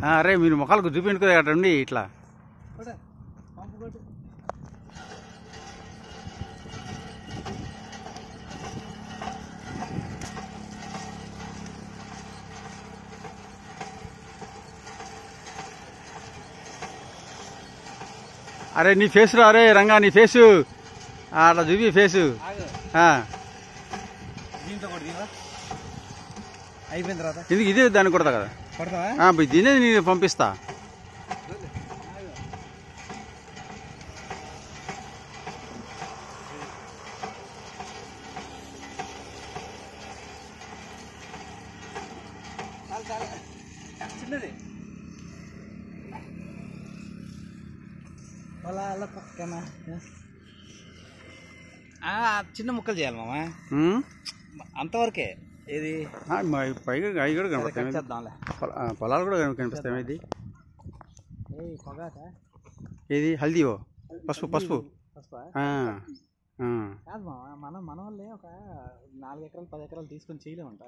అరే మీరు మొక్కలకు చూపించుకో అటండి ఇట్లా. అరే నీ ఫేస్ రా, అరే రంగా నీ ఫేసు అట్లా చూపి ఫేసు. అయిపోయిన తర్వాత ఇది ఇదే దాన్ని కొడతా కదా, దీనే నేను పంపిస్తా. చిన్నది చిన్న ముక్కలు చేయాలి మామ, అంతవరకే. ఇది పైగా అవి కూడా కనిపిస్తాయి, పొలాలు కూడా కనిపిస్తాయి. ఇది ఏది హల్దీవో పసుపు పసుపు కాదు మామ, మన వాళ్ళే ఒక 4 ఎకరాలు 10 ఎకరాలు తీసుకొని చేయలేమంట.